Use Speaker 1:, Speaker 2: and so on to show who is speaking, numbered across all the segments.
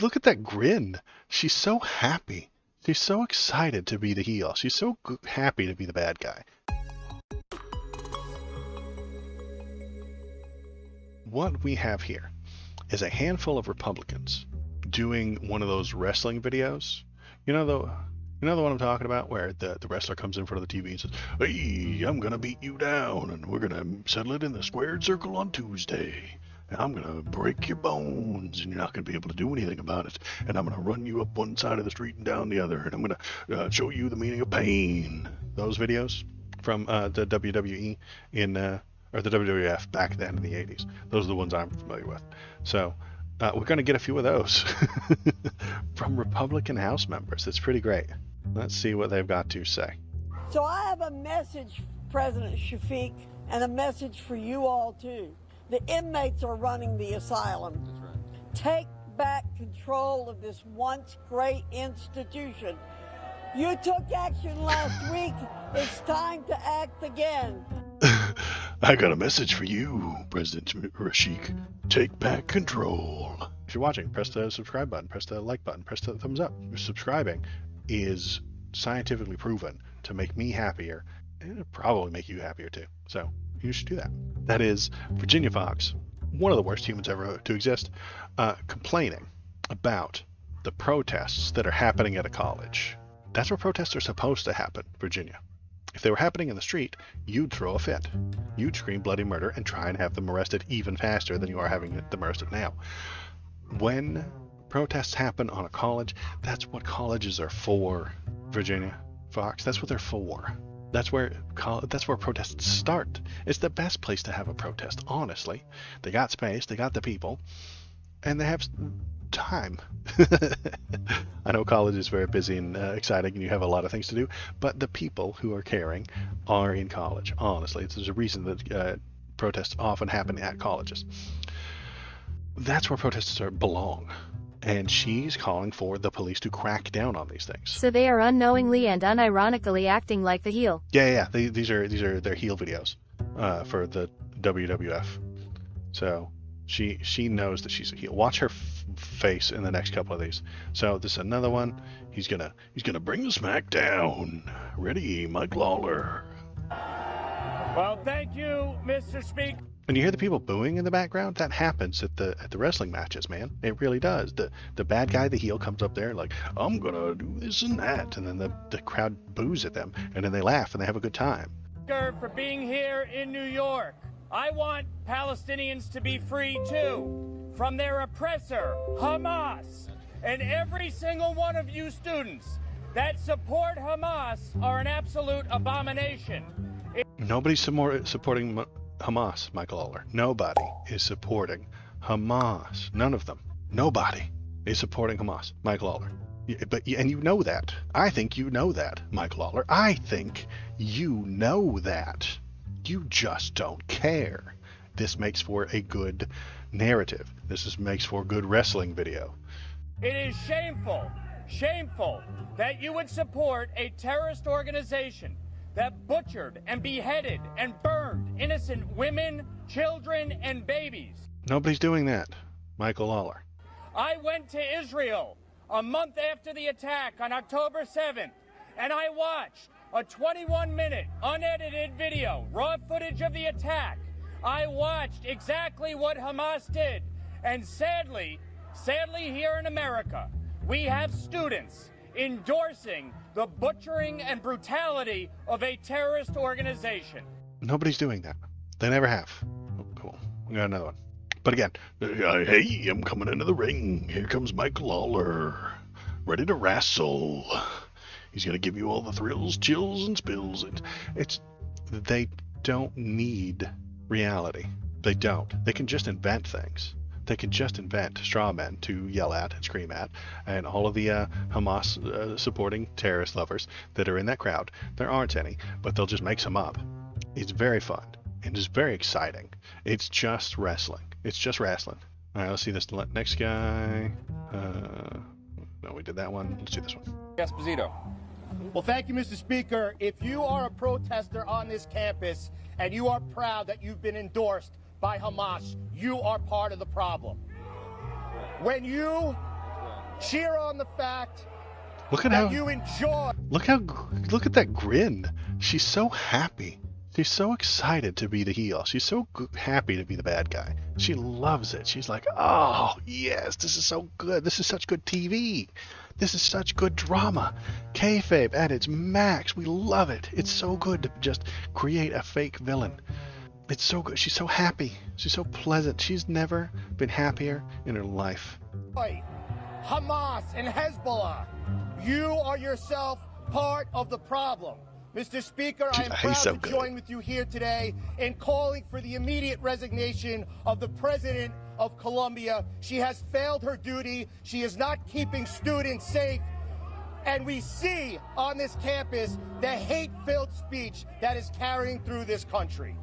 Speaker 1: Look at that grin. She's so happy. She's so excited to be the heel. She's so happy to be the bad guy. What we have here is a handful of Republicans doing one of those wrestling videos. You know the one I'm talking about, where the wrestler comes in front of the TV and says, "Hey, I'm gonna beat you down, and we're gonna settle it in the squared circle on Tuesday. And I'm gonna break your bones, and you're not gonna be able to do anything about it. And I'm gonna run you up one side of the street and down the other, and I'm gonna show you the meaning of pain." Those videos from the WWE or the WWF back then in the 80s. Those are the ones I'm familiar with. So we're going to get a few of those from Republican House members. It's pretty great. Let's see what they've got to say.
Speaker 2: So I have a message, President Shafiq, and a message for you all too. The inmates are running the asylum.
Speaker 3: That's right.
Speaker 2: Take back control of this once great institution. You took action last week. It's time to act again.
Speaker 1: I got a message for you, President Rashik. Take back control. If you're watching, press the subscribe button, press the like button, press the thumbs up. Subscribing is scientifically proven to make me happier, and it'll probably make you happier too. So you should do that. That is Virginia Fox, one of the worst humans ever to exist, complaining about the protests that are happening at a college. That's where protests are supposed to happen, Virginia. If they were happening in the street, you'd throw a fit. You'd scream bloody murder and try and have them arrested even faster than you are having them arrested now. When protests happen on a college, that's what colleges are for, Virginia Fox. That's what they're for. That's where protests start. It's the best place to have a protest, honestly. They got space, they got the people, and they have time. I know college is very busy and exciting, and you have a lot of things to do, but the people who are caring are in college. Honestly, there's a reason that protests often happen at colleges. That's where protests belong, and she's calling for the police to crack down on these things.
Speaker 4: So they are unknowingly and unironically acting like the heel.
Speaker 1: Yeah. These are their heel videos for the WWF. So she knows that she's a heel. Watch her face in the next couple of these. So this is another one. He's gonna bring the smack down. Ready, Mike Lawler.
Speaker 5: Well, thank you, Mr. Speaker.
Speaker 1: When you hear the people booing in the background, that happens at the wrestling matches, man. It really does. The bad guy, the heel, comes up there like, "I'm gonna do this and that," and then the crowd boos at them, and then they laugh and they have a good time.
Speaker 5: For being here in New York, I want Palestinians to be free too from their oppressor, Hamas. And every single one of you students that support Hamas are an absolute abomination.
Speaker 1: Nobody's supporting Hamas, Michael Lawler. Nobody is supporting Hamas. None of them. Nobody is supporting Hamas, Michael Lawler. And you know that. I think you know that, Michael Lawler. I think you know that. You just don't care. This makes for a good narrative. Makes for a good wrestling video.
Speaker 5: It is shameful that you would support a terrorist organization that butchered and beheaded and burned innocent women, children, and babies.
Speaker 1: Nobody's doing that, Michael Lawler.
Speaker 5: I went to Israel a month after the attack on October 7th, and I watched a 21-minute unedited video, raw footage of the attack. I watched exactly what Hamas did, and sadly here in America, we have students endorsing the butchering and brutality of a terrorist organization.
Speaker 1: Nobody's doing that. They never have. Oh, cool. We got another one. But again, hey, I'm coming into the ring. Here comes Mike Lawler, ready to wrestle. He's going to give you all the thrills, chills, and spills. They don't need reality. They don't. They can just invent things. They can just invent straw men to yell at and scream at, and all of the Hamas supporting terrorist lovers that are in that crowd. There aren't any, but they'll just make some up. It's very fun and it's very exciting. It's just wrestling. It's just wrestling. All right, let's see this next guy. No, we did that one. Let's do this one.
Speaker 3: Esposito.
Speaker 6: Well, thank you, Mr. Speaker. If you are a protester on this campus and you are proud that you've been endorsed by Hamas, you are part of the problem. When you cheer on the fact
Speaker 1: Look at
Speaker 6: that
Speaker 1: how
Speaker 6: you enjoy.
Speaker 1: look at that grin. She's so happy. She's so excited to be the heel. She's so happy to be the bad guy. She loves it. She's like, oh yes, this is so good. This is such good TV. This is such good drama. Kayfabe at its max. We love it. It's so good to just create a fake villain. It's so good. She's so happy. She's so pleasant. She's never been happier in her life.
Speaker 6: Hamas and Hezbollah, you are yourself part of the problem. Mr. Speaker, I am proud to join with you here today in calling for the immediate resignation of the President of Colombia. She has failed her duty. She is not keeping students safe. And we see on this campus the hate-filled speech that is carrying through this country.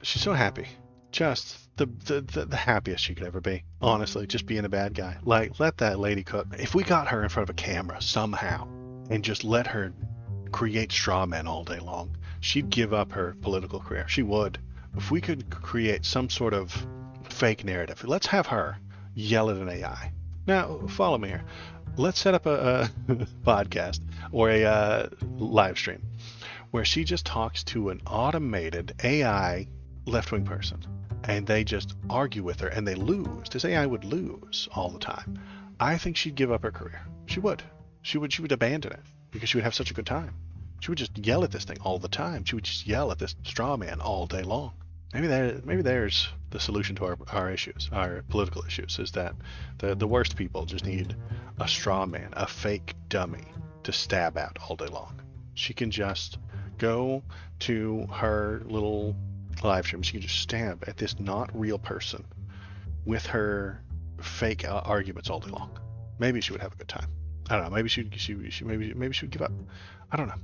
Speaker 1: She's so happy. Just the happiest she could ever be. Honestly, just being a bad guy. Like, let that lady cook. If we got her in front of a camera somehow and just let her create straw men all day long, she'd give up her political career. She would. If we could create some sort of fake narrative, let's have her yell at an AI. Now, follow me here. Let's set up a podcast or a live stream where she just talks to an automated AI left-wing person, and they just argue with her, and they lose. This AI would lose all the time. I think she'd give up her career. She would. She would abandon it because she would have such a good time. She would just yell at this thing all the time. She would just yell at this straw man all day long. Maybe there's the solution to our issues, our political issues, is that the worst people just need a straw man, a fake dummy to stab at all day long. She can just go to her little live stream. She can just stab at this not real person with her fake arguments all day long. Maybe she would have a good time. I don't know. Maybe she would give up. I don't know.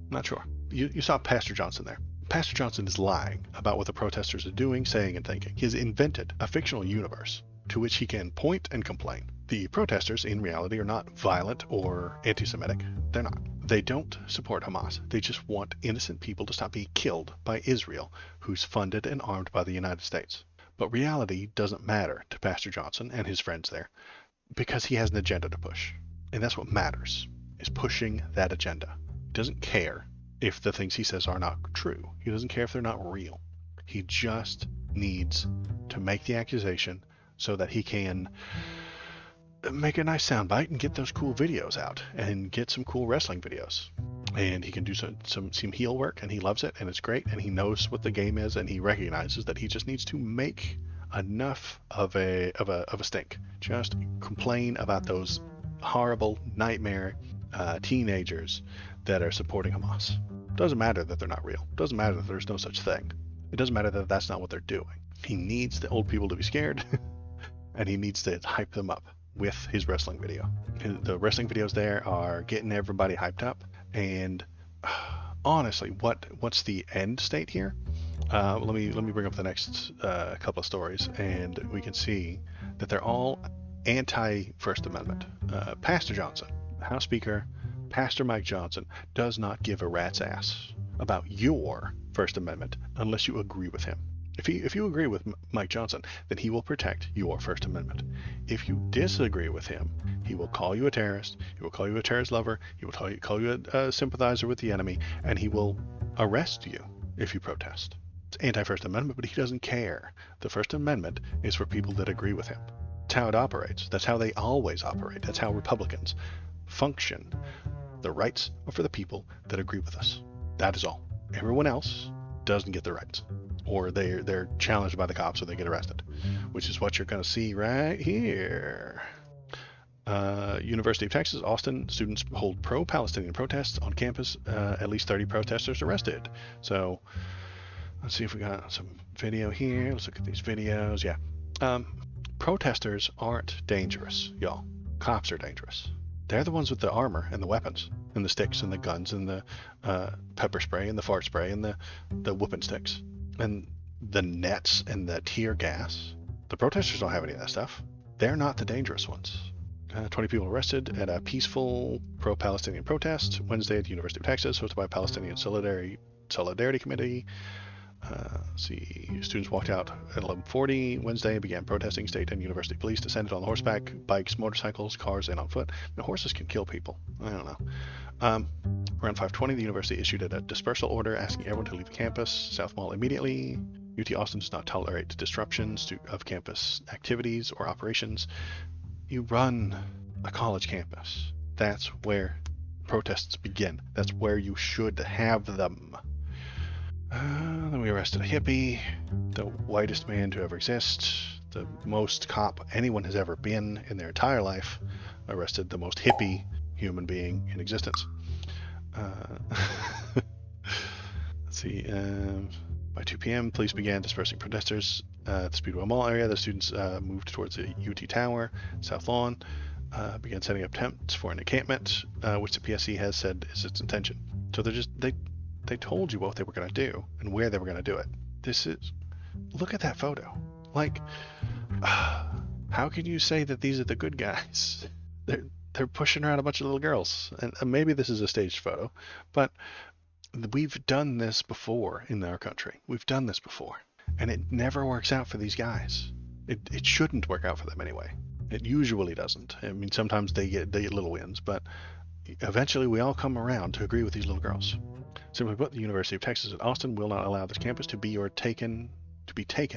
Speaker 1: Not sure. You saw Pastor Johnson there. Pastor Johnson is lying about what the protesters are doing, saying, and thinking. He has invented a fictional universe to which he can point and complain. The protesters, in reality, are not violent or anti-Semitic. They're not. They don't support Hamas. They just want innocent people to stop being killed by Israel, who's funded and armed by the United States. But reality doesn't matter to Pastor Johnson and his friends there, because he has an agenda to push. And that's what matters, is pushing that agenda. He doesn't care if the things he says are not true. He doesn't care if they're not real. He just needs to make the accusation so that he can make a nice soundbite and get those cool videos out and get some cool wrestling videos. And he can do some heel work, and he loves it, and it's great, and he knows what the game is, and he recognizes that he just needs to make enough of a stink. Just complain about those horrible nightmare teenagers that are supporting Hamas. Doesn't matter that they're not real. Doesn't matter that there's no such thing. It doesn't matter that that's not what they're doing. He needs the old people to be scared, and he needs to hype them up with his wrestling video. The wrestling videos there are getting everybody hyped up, and honestly, what's the end state here? Let me bring up the next couple of stories, and we can see that they're all anti-First Amendment. Pastor Johnson, House Speaker, Pastor Mike Johnson, does not give a rat's ass about your First Amendment unless you agree with him. If you agree with Mike Johnson, then he will protect your First Amendment. If you disagree with him, he will call you a terrorist, he will call you a terrorist lover, he will call you a sympathizer with the enemy, and he will arrest you if you protest. It's anti-First Amendment, but he doesn't care. The First Amendment is for people that agree with him. That's how it operates. That's how they always operate. That's how Republicans function. The rights are for the people that agree with us. That is all. Everyone else doesn't get the rights, or they're challenged by the cops, or they get arrested, which is what you're going to see right here. University of Texas, Austin, students hold pro-Palestinian protests on campus. At least 30 protesters arrested. So let's see if we got some video here. Let's look at these videos. Yeah. Protesters aren't dangerous, y'all. Cops are dangerous. They're the ones with the armor and the weapons and the sticks and the guns and the pepper spray and the fart spray and the whooping sticks and the nets and the tear gas. The protesters don't have any of that stuff. They're not the dangerous ones. 20 people arrested at a peaceful pro-Palestinian protest Wednesday at the University of Texas, hosted by Palestinian Solidarity Committee. Let's see, students walked out at 11:40 Wednesday, began protesting. State and university police descended on horseback, bikes, motorcycles, cars, and on foot. Horses can kill people. I don't know. Around 5:20, the university issued a dispersal order asking everyone to leave the campus, South Mall immediately. UT Austin does not tolerate disruptions of campus activities or operations. You run a college campus. That's where protests begin. That's where you should have them. Then we arrested a hippie, the whitest man to ever exist, the most cop anyone has ever been in their entire life. Arrested the most hippie human being in existence. Let's see. By 2 p.m., police began dispersing protesters at the Speedwell Mall area. The students moved towards the UT Tower, South Lawn, began setting up tents for an encampment, which the PSC has said is its intention. So they told you what they were going to do and where they were going to do it. Look at that photo. Like, how can you say that these are the good guys? They're pushing around a bunch of little girls, and maybe this is a staged photo, but we've done this before in our country. We've done this before, and it never works out for these guys. It shouldn't work out for them anyway. It usually doesn't. I mean, sometimes they get little wins, but eventually we all come around to agree with these little girls. Simply put, the University of Texas at Austin will not allow this campus to be taken,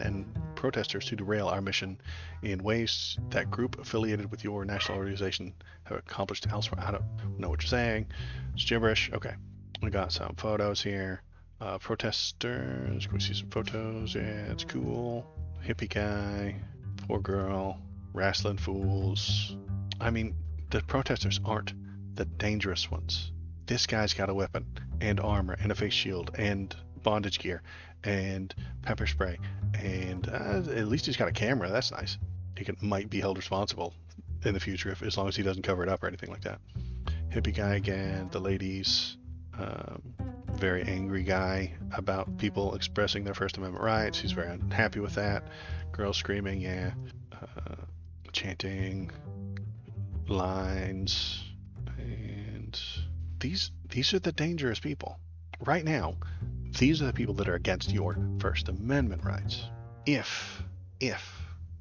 Speaker 1: and protesters to derail our mission in ways that group affiliated with your national organization have accomplished elsewhere. I don't know what you're saying. It's gibberish. Okay. We got some photos here. Protesters. Can we see some photos? Yeah, it's cool. Hippie guy. Poor girl. Wrestling fools. I mean, the protesters aren't the dangerous ones. This guy's got a weapon and armor and a face shield and bondage gear and pepper spray, and at least he's got a camera. That's nice. He might be held responsible in the future as long as he doesn't cover it up or anything like that. Hippie guy again. The ladies. Very angry guy about people expressing their First Amendment rights. He's very unhappy with that. Girls screaming, yeah. Chanting lines. And these are the dangerous people. Right now, these are the people that are against your First Amendment rights. If,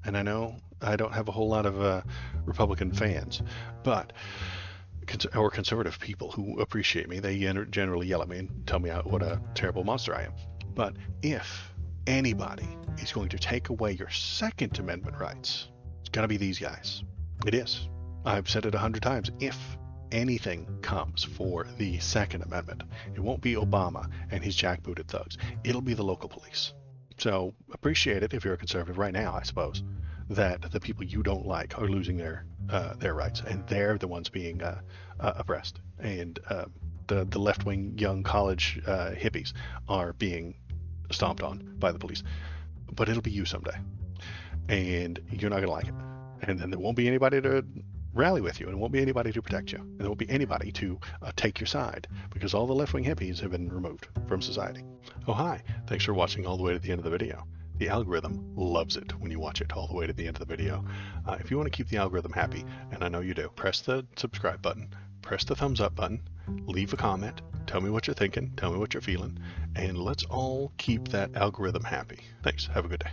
Speaker 1: and I know I don't have a whole lot of Republican fans, but or conservative people who appreciate me, they generally yell at me and tell me what a terrible monster I am. But if anybody is going to take away your Second Amendment rights, it's going to be these guys. It is. I've said it 100 times. If anything comes for the Second Amendment, it won't be Obama and his jackbooted thugs. It'll be the local police. So appreciate it if you're a conservative right now, I suppose, that the people you don't like are losing their rights, and they're the ones being oppressed, and the left-wing young college hippies are being stomped on by the police. But it'll be you someday, and you're not going to like it. And then there won't be anybody to rally with you, and there won't be anybody to protect you, and there won't be anybody to take your side, because all the left-wing hippies have been removed from society. Oh, hi. Thanks for watching all the way to the end of the video. The algorithm loves it when you watch it all the way to the end of the video. If you want to keep the algorithm happy, and I know you do, press the subscribe button, press the thumbs up button, leave a comment, tell me what you're thinking, tell me what you're feeling, and let's all keep that algorithm happy. Thanks. Have a good day.